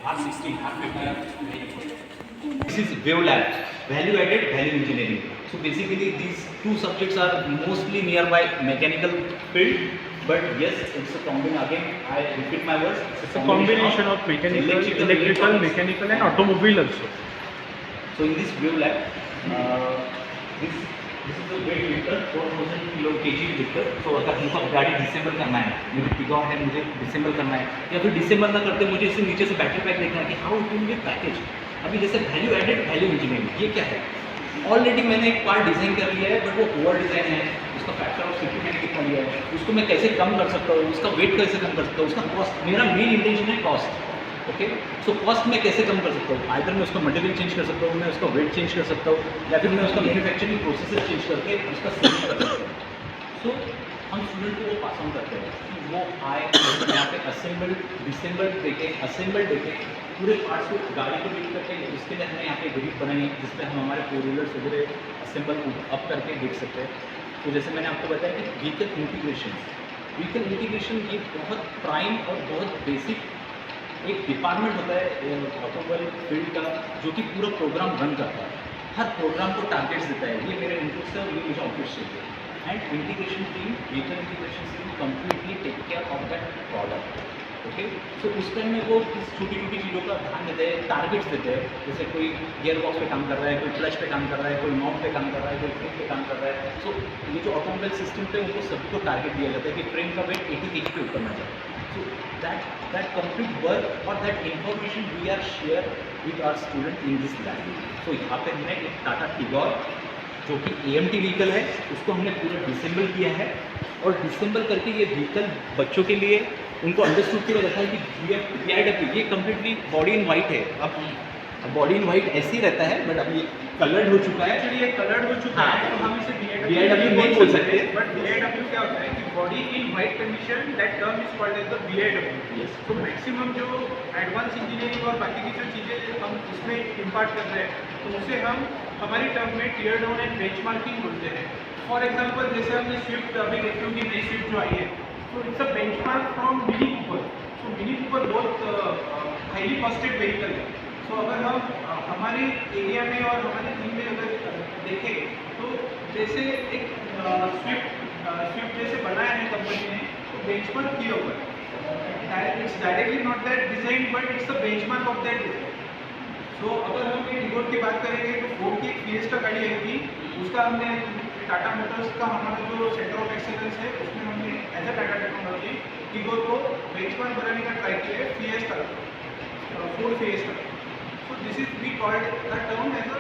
R60, R50. This is WaveLab, Value Added Value Engineering. So basically these two subjects are mostly nearby mechanical field, but yes, it's a combination. Again, I repeat my words. It's a combination of mechanical, electrical, mechanical and automobile also. So in this WaveLab, this is a weight lifter, 4000 kg lifter. So अगर हमको गाड़ी disassemble करना है, मेरी pickup है, मुझे disassemble करना है, या फिर डिसेंबल ना करते मुझे इसे नीचे से बैटरी पैक देखना है कि हाउ टू गेट पैकेज। अभी जैसे वैल्यू एडेड वैल्यू इंजीनियरिंग, ये क्या है? ऑलरेडी मैंने एक पार्ट डिज़ाइन कर लिया है, बट वो ओवर डिज़ाइन है, उसका फैक्टर ऑफ सेफ्टी मैंने कितना लिया है, उसको मैं कैसे कम कर सकता हूँ, उसका वेट कैसे कम कर सकता हूँ, उसका कॉस्ट, मेरा मेन इंटेंशन है कॉस्ट। ओके, सो कॉस्ट मैं कैसे कम कर सकता हूँ? आइदर मैं उसका मटेरियल चेंज कर सकता हूँ, मैं उसका वेट चेंज कर सकता हूँ, या फिर मैं उसका मैन्युफैक्चरिंग प्रोसेस चेंज करके उसका सेविंग कर सकता हूँ। सो हम स्टूडेंट को वो पास ऑन करते हैं कि वो आए यहाँ पे असेंबल देखें पूरे पार्ट्स को, गाड़ी को बिल्ड करके, उसके लिए हमने यहाँ पे ग्रिप बनाई है जिसपे हम हमारे 4 व्हीलर्स वगैरह असेंबल अप करके देख सकते हैं। तो जैसे मैंने आपको बताया कि व्हीकल इंटीग्रेशन ये बहुत प्राइम और बहुत बेसिक एक डिपार्टमेंट होता है ऑटोमोबाइल फील्ड का, जो कि पूरा प्रोग्राम रन करता है, हर प्रोग्राम को टारगेट्स देता है। ये मेरे इनपुट्स है और ये मुझे आउटपुट्स चाहिए। And integration team, vehicle integration team completely take care of that product. Okay, so उस टाइम में वो इस छोटी छोटी चीज़ों का ध्यान देते हैं, टारगेट्स देते हैं। जैसे कोई गियर बॉक्स पे काम कर रहा है, कोई क्लच पे काम कर रहा है, कोई नॉब पे काम कर रहा है, कोई फ्रेम पे काम कर रहा है। सो ये जो ऑटोमोबाइल सिस्टम पे उनको सभी को टारगेट दिया जाता है कि फ्रेम का वेट 80 kg पे ऊपर ना जाए। So that complete work or that information we are share with our student in this lab. So यहाँ पे हमने एक टाटा टिगोर जो कि AMT व्हीकल है, उसको हमने पूरा डिसेंबल किया है, और डिसेंबल करके ये व्हीकल बच्चों के लिए उनको अंडरस्टूड के लिए रखा है कि VIW ये कम्प्लीटली बॉडी इन वाइट है। अब बॉडी इन वाइट ऐसे ही रहता है, बट अब ये कलर्ड हो चुका है। एक्चुअली ये कलर्ड हो चुका है, तो हम इसे VIW नहीं बोल सकते, बट VIW क्या होता है कि body in white condition, that term is called as the VIW। Yes. तो मैक्सिमम जो एडवांस इंजीनियरिंग और बाकी की जो चीज़ें हम उसमें इम्पार्ट कर रहे हैं, तो उसे हम हमारी टर्म में टीयर डाउन एंड बेंचमार्किंग बोलते हैं। फॉर एग्जांपल जैसे हमने स्विफ्ट अभी देखी होगी, नई स्विफ्ट जो आई है, तो it's a benchmark from mini Cooper. So mini Cooper बहुत हाईली कॉस्टेड व्हीकल है। तो अगर हम हमारे एरिया में और हमारे टीम में अगर देखें, तो जैसे एक स्विफ्ट जैसे बनाया है कंपनी ने, तो बेंचमार्क किया हुआ है। It's directly not that design, but it's the benchmark of that design. So अगर हम ये टिगोर की बात करेंगे, तो फोर्ड की एक फिएस्टा गाड़ी आई थी, उसका हमने टाटा मोटर्स का हमारा जो सेंटर ऑफ एक्सेलेंस है, उसमें हमने as a Tata technology Tigor को बेंचमार्क बनाने का ट्राई किया है Fiesta, Ford Fiesta. So this is we called that term as a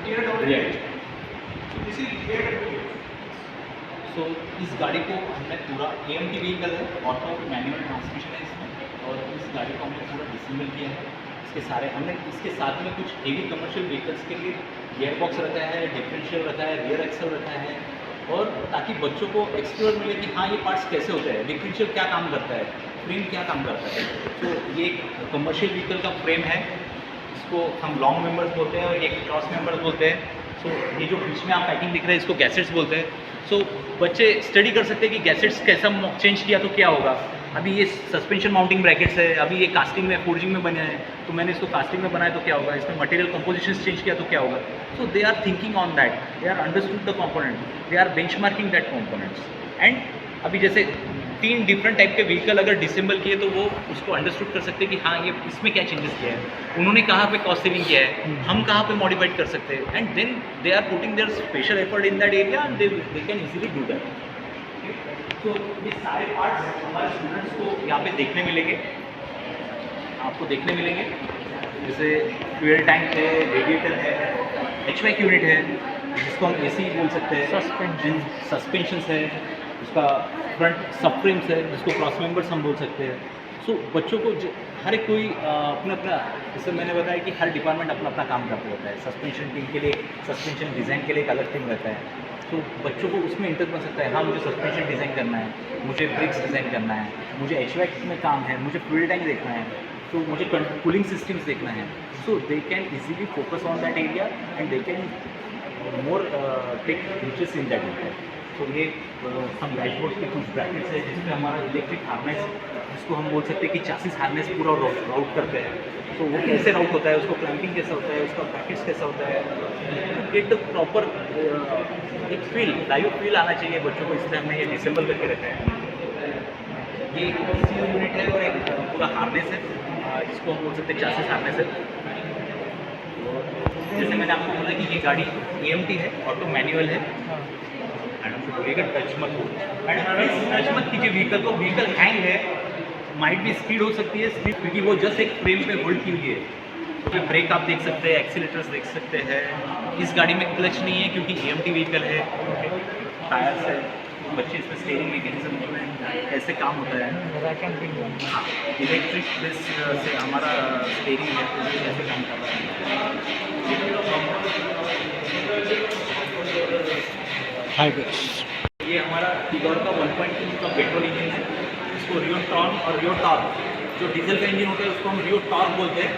tear down benchmark. So this is VIW. सो इस गाड़ी को हमने पूरा AMT व्हीकल है, ऑटो मैनुअल ट्रांसमिशन है इसमें, और इस गाड़ी को हमने पूरा डिसेंबल किया है। इसके सारे हमने इसके साथ में कुछ हेवी कमर्शियल व्हीकल्स के लिए गियर बॉक्स रखा है, डिफरेंशियल रखा है, रियर एक्सल रखा है, और ताकि बच्चों को एक्सप्लोर मिले कि हाँ ये पार्ट्स कैसे होते हैं, डिफरेंशियल क्या काम करता है, फ्रेम क्या काम करता है। तो ये एक कमर्शियल व्हीकल का फ्रेम है, इसको हम लॉन्ग मेंबर्स बोलते हैं और एक क्रॉस मेंबर्स बोलते हैं। सो ये जो बीच में आप पैकिंग दिख रहे हैं, इसको गैसेट्स बोलते हैं। सो बच्चे स्टडी कर सकते हैं कि गैसेट्स कैसा चेंज किया तो क्या होगा। अभी ये सस्पेंशन माउंटिंग ब्रैकेट्स है, अभी ये कास्टिंग में फोर्जिंग में बने हैं, तो मैंने इसको कास्टिंग में बनाया तो क्या होगा, इसमें मटेरियल कंपोजिशन चेंज किया तो क्या होगा। So they are thinking on that, they are understood the component, they are benchmarking that components. And अभी जैसे 3 डिफरेंट टाइप के व्हीकल अगर डिसेंबल किए, तो वो उसको अंडरस्टूड कर सकते हैं कि हाँ ये इसमें क्या चेंजेस किया है, उन्होंने कहाँ पे कॉस्ट सेविंग किया है, हम कहाँ पे मॉडिफाइड कर सकते हैं। And then they are putting there special effort in that area and they can easily do that. तो ये सारे पार्ट्स हमारे स्टूडेंट्स को यहाँ पे देखने मिलेंगे, आपको देखने मिलेंगे। जैसे फ्यूल टैंक है, रेडिएटर है, HVAC यूनिट है जिसको हम AC बोल सकते हैं, सस्पेंशन है, उसका फ्रंट सब फ्रेम्स है जिसको क्रॉस मेंबर्स हम बोल सकते हैं। सो बच्चों को हर एक कोई अपना अपना, जैसे मैंने बताया कि हर डिपार्टमेंट अपना अपना काम करता रहता है। सस्पेंशन टीम के लिए सस्पेंशन डिज़ाइन के लिए एक अलग टीम रहता है, तो बच्चों को उसमें इंटरेस्ट बन सकता है। हाँ मुझे सस्पेंशन डिज़ाइन करना है, मुझे ब्रिक्स डिज़ाइन करना है, मुझे HVAC में काम है, मुझे फ्यूल टैंक देखना है, तो मुझे कूलिंग सिस्टम्स देखना है। So they can easily focus on that area and they can more take features in that area. तो ये हम डैशबोर्ड के कुछ ब्रैकेट्स है जिसमें हमारा इलेक्ट्रिक हार्नेस, जिसको हम बोल सकते हैं कि चासिस हार्नेस पूरा राउट करते हैं। तो वो कैसे राउट होता है, उसको क्लैंपिंग कैसा होता है, उसका पैकेज कैसा होता है, तो गेट द प्रॉपर एक फील, लाइव फील आना चाहिए बच्चों को, इसलिए हमने ये डिसेंबल करके रखा है। ये ECU यूनिट है और एक पूरा हार्नेस है, जिसको हम बोल सकते हैं चासिस हार्नेस है। जैसे मैंने आपको बोला कि ये गाड़ी AMT है, ऑटो मैनुअल है। मैडम को बोलिएगा टच मत हो, मैडम टच मत कीजिए व्हीकल को, व्हीकल हैंग है, माइट भी स्पीड हो सकती है, स्पीड क्योंकि वो जस्ट एक फ्रेम पे होल्ड की हुई है। तो ब्रेक आप देख सकते हैं, एक्सीलेटर्स देख सकते हैं। इस गाड़ी में क्लच नहीं है क्योंकि AMT व्हीकल है, टायर्स है, बच्चे इसमें स्टीयरिंग मैकेनिज्म में कैसे काम होता है, हाँ इलेक्ट्रिक बेस से हमारा स्टीयरिंग है तो ये कैसे काम कर रहा है। ये हमारा टिगोर का 1.2 का पेट्रोल इंजन है, इसको रियो ट्रॉन और रियो टॉर्क, जो डीजल का इंजन होता है उसको हम रियो टॉर्क बोलते हैं,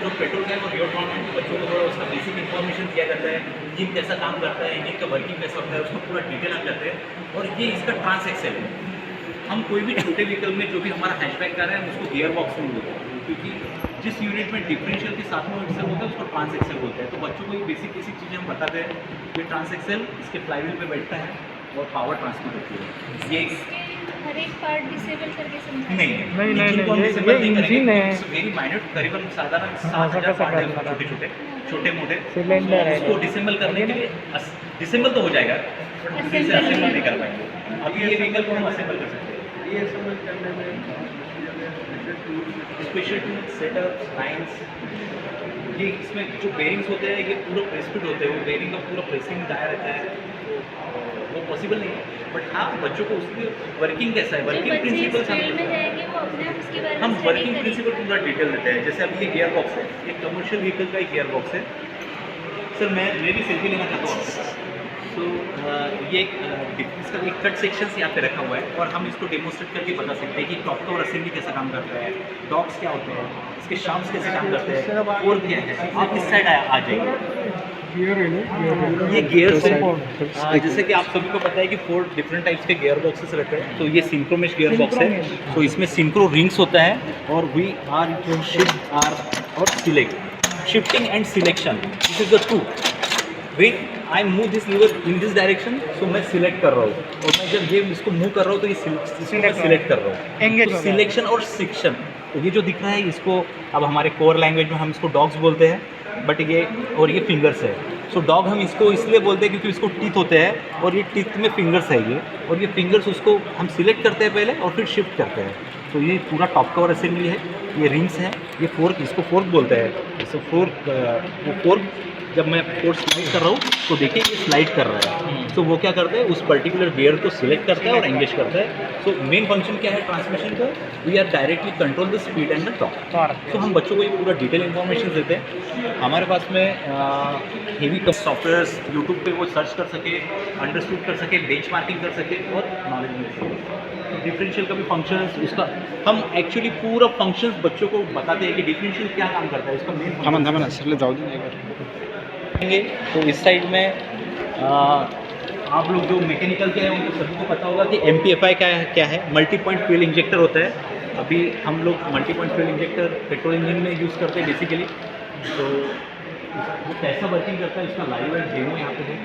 जो पेट्रोल का है वो रियो ट्रॉन है। तो बच्चों को थोड़ा उसका बेसिक इन्फॉर्मेशन दिया जाता है, इंजन कैसा काम करता है, इंजन का वर्किंग कैसा होता है, उसको पूरा डिटेल हम जाते हैं। और ये इसका ट्रांस एक्सेल है, हम कोई भी छोटे व्हीकल में जो भी हमारा हैचबैक कार है हम उसको गियर बॉक्स में बोलते हैं, क्योंकि जिस यूनिट में डिफरेंशियल के साथ में एक्सेल होता है उसको ट्रांस एक्सेल बोलते हैं। तो बच्चों को ये बेसिक चीज़ें हम बताते हैं। ये ट्रांस एक्सेल इसके फ्लाईव्हील पे बैठता है और पावर ट्रांसफर होती है। ये हर एक पार्ट डिसेबल करके समझा नहीं नहीं, को हम ये डिसेबल नहीं इंजन करेंगे, है। वेरी माइन्यूट, करीबन साधारण हाँ, 7,000 पार्ट है, समझा। छोटे मोटे। सिलेंडर है। उसको डिसेंबल करने के लिए डिसेंबल तो हो जाएगा, बट पूरी से असेंबल नहीं कर पाएंगे। अभी ये व्हीकल को हम असेंबल कर सकते हैं। ये समझ करने में स्पेशल टूल सेटअप लाइन्स, ये इसमें जो बेरिंग्स होते हैं ये पूरा प्रेसफिट होते हैं, वो बेरिंग का पूरा प्रेसिंग दाया रहता है, तो वो पॉसिबल नहीं है। बट हाँ बच्चों को उसकी वर्किंग कैसा है, वर्किंग प्रिंसिपल्स हम वर्किंग प्रिंसिपल पूरा डिटेल देते हैं। जैसे अभी ये गियर बॉक्स है, ये कमर्शियल व्हीकल का एक गियर बॉक्स है। सर मैं भी सेल्फी लेना चाहता हूँ आपसे। तो ये इसका एक कट सेक्शंस यहाँ पे रखा हुआ है और हम इसको डेमोस्ट्रेट करके बता सकते हैं कि टॉप कवर असेंबली कैसा काम करता है, डॉक्स क्या होते हैं, इसके शाफ्ट्स कैसे काम करते हैं, और क्या है। आप इस साइड आ जाइए, ये गियर्स है। जैसे कि आप सभी को पता है कि 4 डिफरेंट टाइप्स के गियर बॉक्सेस रहते हैं। तो ये सिंक्रोमेश गियर बॉक्स है, तो इसमें सिंक्रो रिंग्स होता है और वी आर शिफ्ट आर और select, shifting and selection, this is the two way I move this lever in this direction. तो मैं सिलेक्ट कर रहा हूँ और मैं जब ये इसको मूव कर रहा हूँ तो ये सिलेक्ट कर रहा हूँ, सिलेक्शन और सेक्शन। तो ये जो दिख रहा है इसको अब हमारे कोर लैंग्वेज में हम इसको डॉग्स बोलते हैं, बट ये और ये फिंगर्स है। सो डॉग हम इसको इसलिए बोलते हैं क्योंकि इसको टीथ होते हैं और ये टीथ में फिंगर्स है ये, और ये फिंगर्स उसको हम सिलेक्ट करते हैं पहले और फिर शिफ्ट करते हैं। तो ये पूरा टॉप कवर असेंबली है, ये रिंग्स है, ये फोर्क, इसको फोर्क बोलते हैं। जैसे फोर्क, वो फोर्क जब मैं फोर्क स्लाइड कर रहा हूँ तो देखिए ये स्लाइड कर रहा है, तो वो क्या करता है उस पर्टिकुलर गियर को सिलेक्ट करता है और एंगेज करता है। सो मेन फंक्शन क्या है ट्रांसमिशन का, we are directly control the speed and the torque. तो हम बच्चों को ये पूरा डिटेल इन्फॉर्मेशन देते हैं। हमारे पास में हेवी सॉफ्टवेयर्स यूट्यूब पे वो सर्च कर सके, अंडरस्टूड कर सके, बेंचमार्किंग कर सके और नॉलेज मिल सके। डिफरेंशियल का भी फंक्शंस, उसका हम एक्चुअली पूरा फंक्शंस बच्चों को बताते हैं कि डिफरेंशियल क्या काम करता है, उसका मेन। तो इस साइड में आप लोग जो मैकेनिकल के हैं उनको सभी को पता होगा कि MPFI क्या है, मल्टी पॉइंट फ्यूल इंजेक्टर होता है। अभी हम लोग multi point fuel injector petrol engine में यूज़ करते हैं बेसिकली। तो वो कैसा वर्किंग करता है इसका लाइव एंड डेमो यहाँ पे है।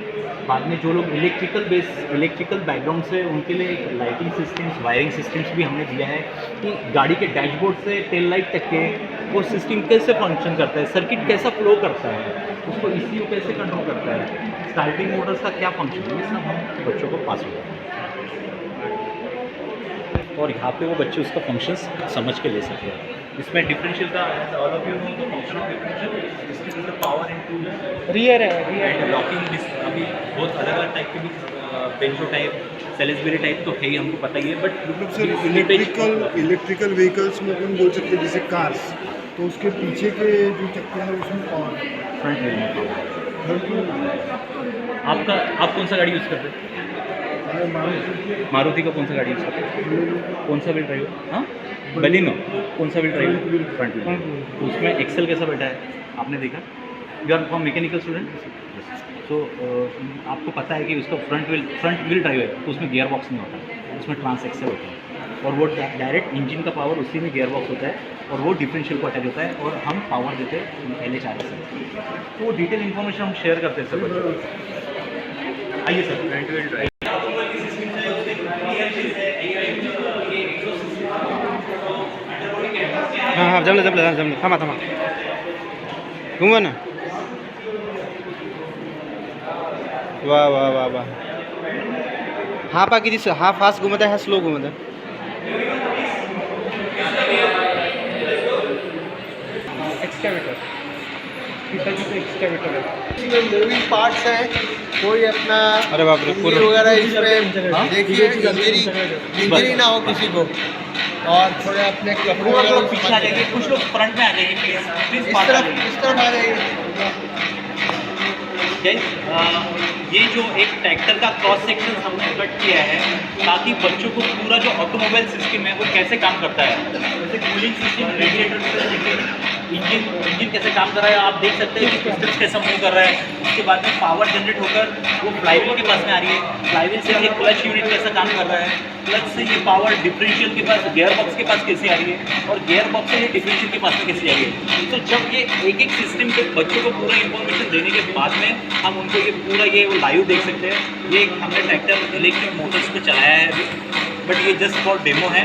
बाद में जो लोग इलेक्ट्रिकल बैकग्राउंड से उनके लिए लाइटिंग सिस्टम्स, वायरिंग सिस्टम्स भी हमने दिया है कि गाड़ी के डैशबोर्ड से टेल लाइट तक के वो सिस्टम कैसे फंक्शन करता है, सर्किट कैसा फ्लो करता है, उसको ECU कैसे कंट्रोल करता है, स्टार्टिंग मोटर्स का क्या फंक्शन है, ये सब हम बच्चों को पास होगा और यहाँ पे वो बच्चे उसका फंक्शंस समझ के ले सकते हैं। इसमें डिफरेंशियल का all of you know the function of differential, distribute the power into rear है, एंड लॉकिंग। अभी बहुत अलग अलग टाइप के भी बेंचो टाइप, सेलेसबेरी टाइप तो है ही, हमको पता ही है। बट मतलब सर इलेक्ट्रिकल व्हीकल्स में अपन बोल सकते हैं जैसे कार्स, तो उसके पीछे के जो चक्के हैं उसमें पावर, फ्रंट व्हील में आपका, आप कौन सा गाड़ी यूज़ करते हैं? मारुति का कौन सा गाड़ी यूज़ करते हैं? कौन सा व्हील ड्राइव? हाँ बलिनो, कौन सा व्हील ड्राइव? Front wheel. तो उसमें एक्सेल कैसा बैठा है आपने देखा? You are from mechanical student, तो आपको पता है कि उसका फ्रंट व्हील ड्राइव है तो उसमें गियर बॉक्स नहीं होता, उसमें ट्रांस एक्सेल होता है। और वो डायरेक्ट इंजन का पावर उसी में गियर बॉक्स होता है और वो डिफरेंशियल को अटैच होता है और हम पावर देते हैं LHRS से। तो वो डिटेल इन्फॉर्मेशन हम शेयर करते हैं सर बच्चों को। आइए सर। हां हां जमलं थांबा घुमवा ना वाह वाह वाह वाह हा पा किती हा फास्ट घुमत आहे हा स्लो घुमत आहे एक्सकैवेटर एक्सकैवेटर है मूविंग पार्ट्स है कोई अपना अरे बाप रे इंजरी वगैरह इसमें देखिए इंजरी ना हो किसी को और थोड़े अपने कपड़े लोग वगैरह पीछे आ जाइए, कुछ लोग फ्रंट में आ जाइए प्लीज इस तरफ आ जाइए। ये जो एक ट्रैक्टर का क्रॉस सेक्शन हमने कट किया है ताकि बच्चों को पूरा जो ऑटोमोबाइल सिस्टम है वो कैसे काम करता है, जैसे कूलिंग सिस्टम, रेडिएटर, इंजन कैसे काम कर रहा है आप देख सकते हैं कि पिस्टन कैसा मूव कर रहा है। उसके बाद में पावर जनरेट होकर वो फ्लाईव्हील के पास में आ रही है, फ्लाईव्हील से ये क्लच यूनिट कैसा काम कर रहा है, क्लच से ये पावर डिफरेंशियल के पास गियर बॉक्स के पास कैसे आ रही है और गियर बॉक्स से ये डिफरेंशियल के पास में कैसे आ रही है। तो जब ये एक एक सिस्टम के बच्चों को पूरा इन्फॉर्मेशन देने के बाद में हम उनको ये पूरा ये लाइव देख सकते हैं। ये हमने ट्रैक्टर इलेक्ट्रिक मोटर्स पे चलाया है अभी, बट ये जस्ट फॉर डेमो है।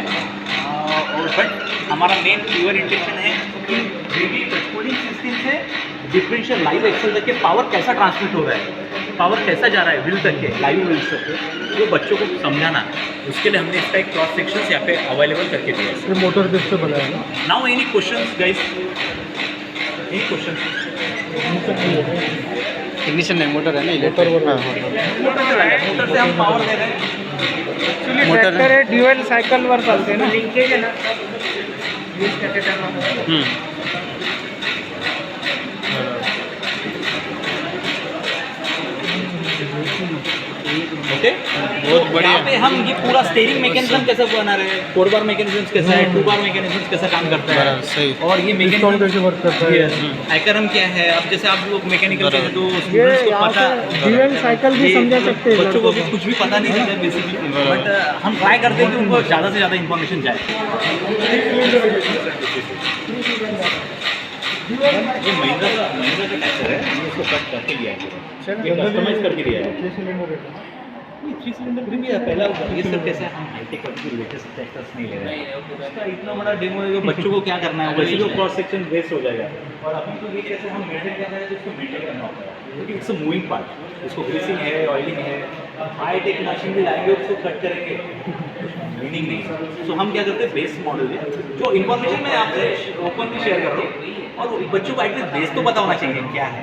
और बट हमारा मेन प्योर इंटेंशन है कि कूलिंग सिस्टम से डिफरेंशियल लाइव एक्सल तक के पावर कैसा ट्रांसमिट हो रहा है, पावर कैसा जा रहा है व्हील तक के, लाइव व्हील्स तक के, वो बच्चों को समझाना। उसके लिए हमने इसका एक क्रॉस सेक्शन यहाँ पे अवेलेबल करके दिया है। ये मोटर बेस पे बनाया है ना? Now any questions guys, any question? Ignition नहीं मोटर है ना इलेक्ट्रिक मोटर से हम पावर दे रहे हैं। मोटर ट्रॅक्टर हे ड्युअल सायकलवर चालते ना, लिंकेज आहे ना ओके, बहुत बढ़िया। यहाँ पे हम ये पूरा स्टीयरिंग मैकेनिज्म कैसा बना रहे हैं, 4 बार मैकेनिज्म कैसा है, 2 बार मैकेनिज्म कैसा काम करता है, बराबर, सही। और ये मैकेनिज्म कैसे वर्क करता है? आइकरम क्या है। अब जैसे आप लोग मैकेनिकल के हैं तो स्टूडेंट्स को पता, ड्यूअल साइकिल भी समझा सकते हैं बच्चों को भी कुछ भी पता नहीं चलता बेसिकली, बट हम ट्राई करते हैं कि उनको ज़्यादा से ज़्यादा इन्फॉर्मेशन जाए। ये महिंद्रा का ट्रैक्टर है, हमने इसको कट करके लिया है, ये कस्टमाइज करके लिया है। 3 सिलेंडर भी है पहला, ये सब कैसे हम हाईटेक करके लेटेस्ट ट्रैक्टर्स नहीं ले रहे हैं। उसका इतना बड़ा डेमो है, जो बच्चों को क्या करना है वैसे तो क्रॉस सेक्शन वेस्ट हो जाएगा। और अभी तो ये कैसे हम मेंटेन कर रहे हैं तो इसको मेंटेन करना होता है, क्योंकि इट्स अ मूविंग पार्ट, इसको ग्रीसिंग है, ऑयलिंग है, हाईटेक मशीन भी लाएंगे उसको कट करेंगे, मीनिंग नहीं। सो हम क्या करते हैं, बेस मॉडल है, जो इन्फॉर्मेशन मैं आपसे ओपनली शेयर कर रहा हूँ और बच्चों को एटलीस्ट बेस तो पता होना चाहिए क्या है।